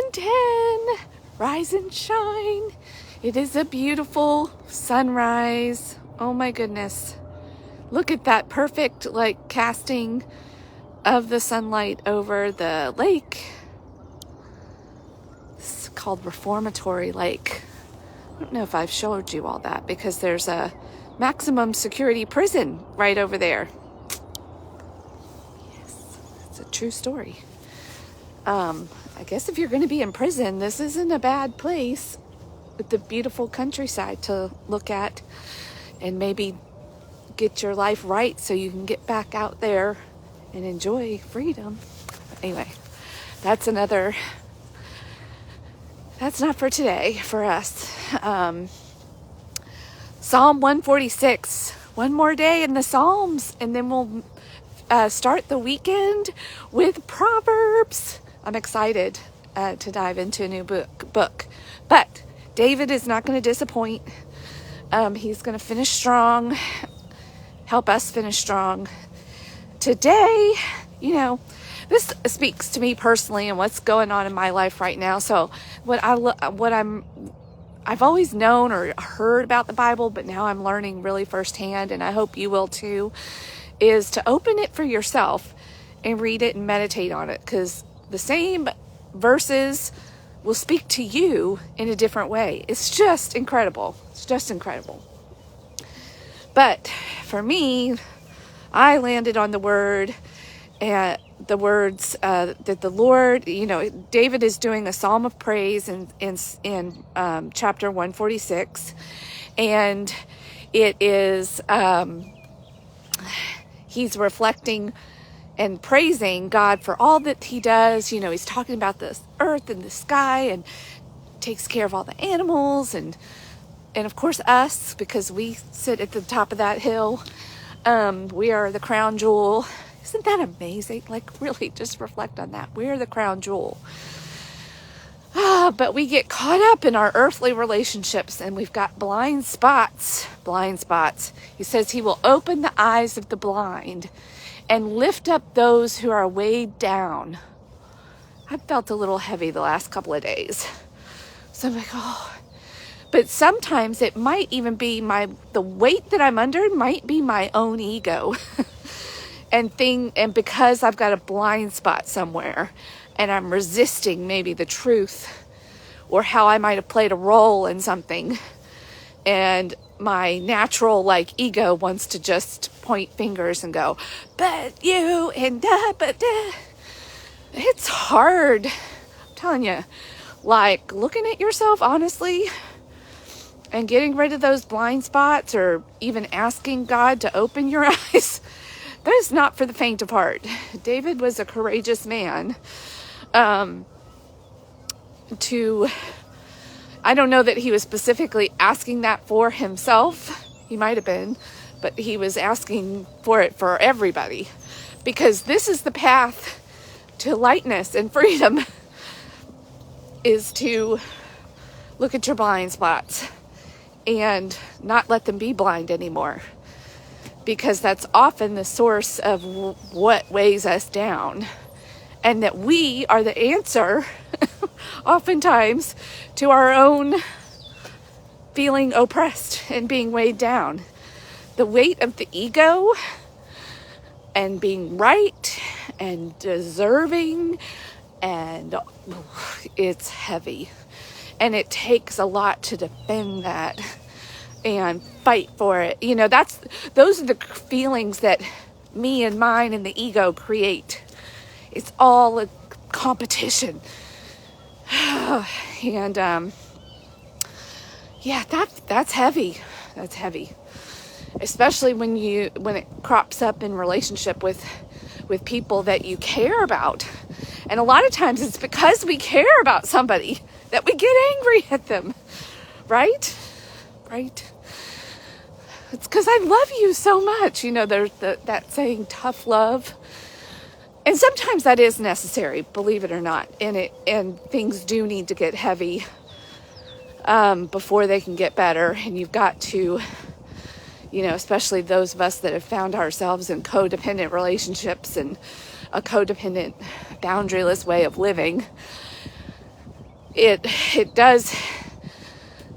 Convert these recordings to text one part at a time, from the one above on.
7:10. Rise and shine. It is a beautiful sunrise. Oh my goodness. Look at that perfect casting of the sunlight over the lake. It's called Reformatory Lake. I don't know if I've showed you all that because there's a maximum security prison right over there. Yes, it's a true story. I guess if you're going to be in prison, this isn't a bad place with the beautiful countryside to look at and maybe get your life right so you can get back out there and enjoy freedom. Anyway, that's not for today, for us. Psalm 146, one more day in the Psalms, and then we'll start the weekend with Proverbs. I'm excited to dive into a new book. But David is not going to disappoint. He's going to finish strong, help us finish strong. Today, this speaks to me personally and what's going on in my life right now. So I've always known or heard about the Bible, but now I'm learning really firsthand, and I hope you will too, is to open it for yourself and read it and meditate on it, because the same verses will speak to you in a different way. It's just incredible. It's just incredible. But for me, I landed on the words that the Lord, David is doing a psalm of praise in chapter 146, and it is he's reflecting and praising God for all that he does. He's talking about the earth and the sky and takes care of all the animals and of course us, because we sit at the top of that hill. We are the crown jewel. Isn't that amazing? Really, just reflect on that. We're the crown jewel. But we get caught up in our earthly relationships, and we've got blind spots. Blind spots. He says he will open the eyes of the blind and lift up those who are weighed down. I've felt a little heavy the last couple of days. So I'm like, oh. But sometimes it might even be the weight that I'm under might be my own ego. and because I've got a blind spot somewhere and I'm resisting maybe the truth or how I might have played a role in something, and my natural ego wants to just point fingers and go, but you and it's hard. I'm telling you, looking at yourself honestly and getting rid of those blind spots, or even asking God to open your eyes, that is not for the faint of heart. David was a courageous man. I don't know that he was specifically asking that for himself. He might have been, but he was asking for it for everybody, because this is the path to lightness and freedom, is to look at your blind spots and not let them be blind anymore, because that's often the source of what weighs us down, and that we are the answer oftentimes to our own feeling oppressed and being weighed down. The weight of the ego and being right and deserving, and it's heavy, and it takes a lot to defend that and fight for it. Those are the feelings that me and mine and the ego create. It's all a competition. And that's heavy. That's heavy, especially when it crops up in relationship with people that you care about. And a lot of times it's because we care about somebody that we get angry at them, right? It's because I love you so much. There's that saying, tough love. And sometimes that is necessary, believe it or not. And things do need to get heavy before they can get better. And you've got to, especially those of us that have found ourselves in codependent relationships and a codependent, boundaryless way of living, it does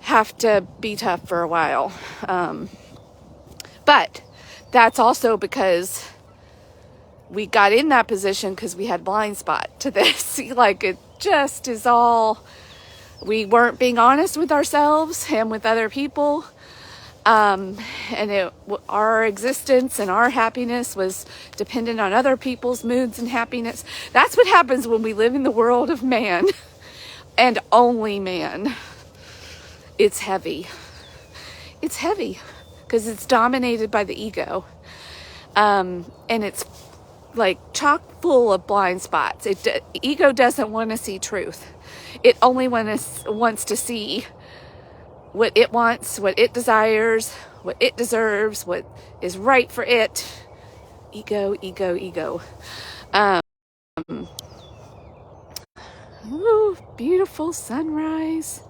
have to be tough for a while. But that's also because we got in that position because we had blind spot to this. Like, it just is all, we weren't being honest with ourselves and with other people. And our existence and our happiness was dependent on other people's moods and happiness. That's what happens when we live in the world of man and only man. It's heavy. It's heavy because it's dominated by the ego. And it's like chock full of blind spots. Ego doesn't want to see truth. It only wants to see what it wants, what it desires, what it deserves, what is right for it. Ego, ego, ego. Ooh, beautiful sunrise.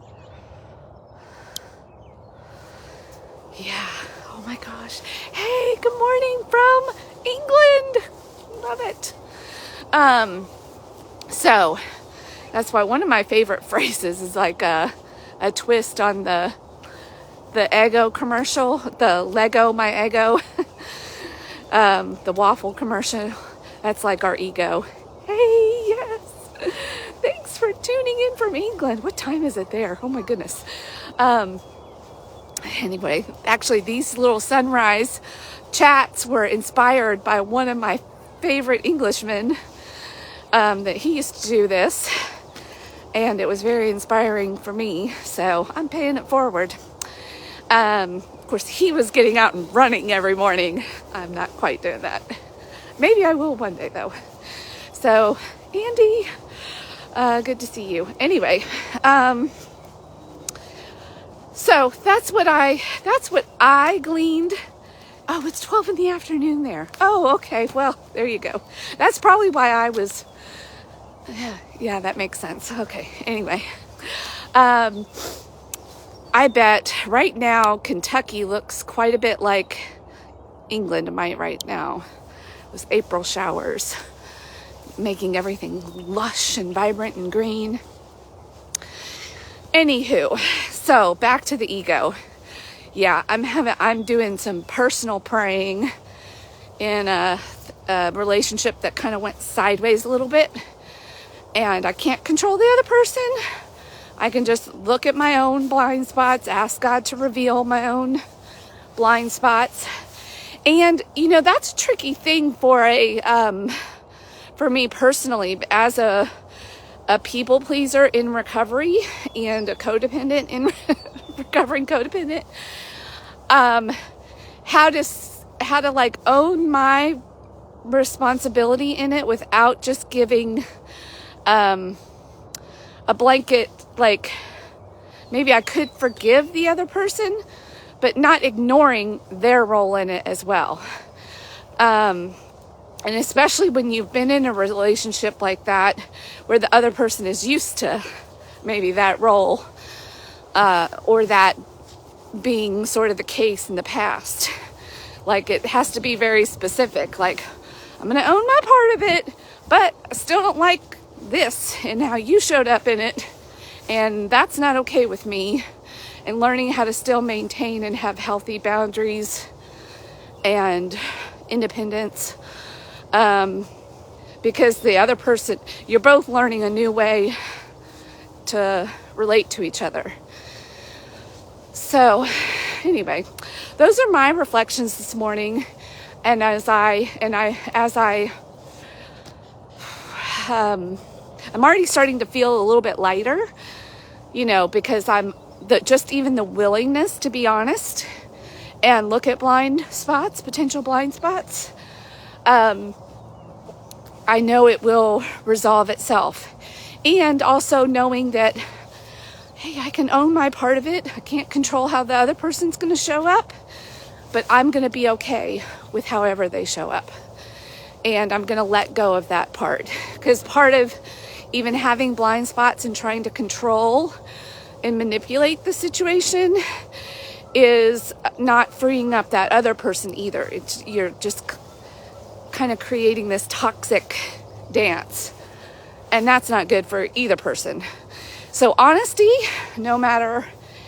Yeah. Oh my gosh. Hey, good morning from England. Love it. So that's why one of my favorite phrases is like a twist on the Eggo commercial, the Lego My Eggo, the waffle commercial. That's like our ego. Hey, yes. Thanks for tuning in from England. What time is it there? Oh my goodness. Anyway, actually these little sunrise chats were inspired by one of my favorite Englishmen, that he used to do this, and it was very inspiring for me, so I'm paying it forward. Of course, he was getting out and running every morning. I'm not quite doing that. Maybe I will one day though. So Andy, good to see you. Anyway, so that's what I gleaned. Oh, it's 12 in the afternoon there. Oh, okay. Well, there you go. That's probably why I was, yeah, that makes sense. Okay. Anyway, I bet right now Kentucky looks quite a bit like England right now. It was April showers, making everything lush and vibrant and green. Anywho, so back to the ego. Yeah, I'm doing some personal praying in a relationship that kind of went sideways a little bit, and I can't control the other person. I can just look at my own blind spots, ask God to reveal my own blind spots. And that's a tricky thing for me personally, as a people pleaser in recovery and a codependent in recovering codependent. How to like own my responsibility in it without just giving a blanket, like maybe I could forgive the other person, but not ignoring their role in it as well. And especially when you've been in a relationship like that, where the other person is used to maybe that role, or that being sort of the case in the past. Like, it has to be very specific. Like, I'm going to own my part of it, but I still don't like this and how you showed up in it. And that's not okay with me. And learning how to still maintain and have healthy boundaries and independence. Because the other person, you're both learning a new way to relate to each other. So anyway, those are my reflections this morning. And I'm already starting to feel a little bit lighter, because just even the willingness to be honest and look at potential blind spots. I know it will resolve itself. And also knowing that, hey, I can own my part of it. I can't control how the other person's going to show up, but I'm going to be okay with however they show up. And I'm going to let go of that part. Because part of even having blind spots and trying to control and manipulate the situation is not freeing up that other person either. You're just kind of creating this toxic dance. And that's not good for either person. So honesty, no matter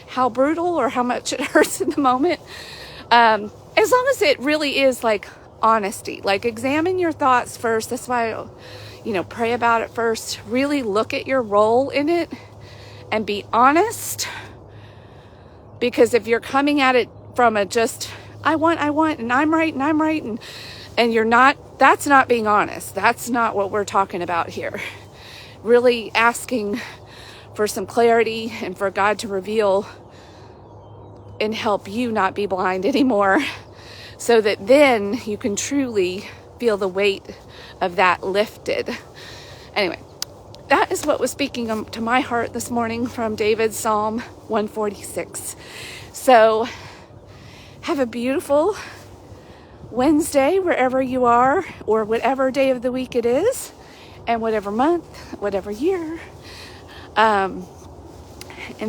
how brutal or how much it hurts in the moment, as long as it really is like honesty, like examine your thoughts first. That's why, pray about it first. Really look at your role in it and be honest. Because if you're coming at it from a just, I want, and I'm right, and you're not, that's not being honest. That's not what we're talking about here. Really asking for some clarity and for God to reveal and help you not be blind anymore, so that then you can truly feel the weight of that lifted. Anyway, that is what was speaking to my heart this morning from David's Psalm 146. So have a beautiful Wednesday wherever you are, or whatever day of the week it is, and whatever month, whatever year. And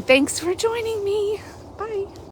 thanks for joining me. Bye.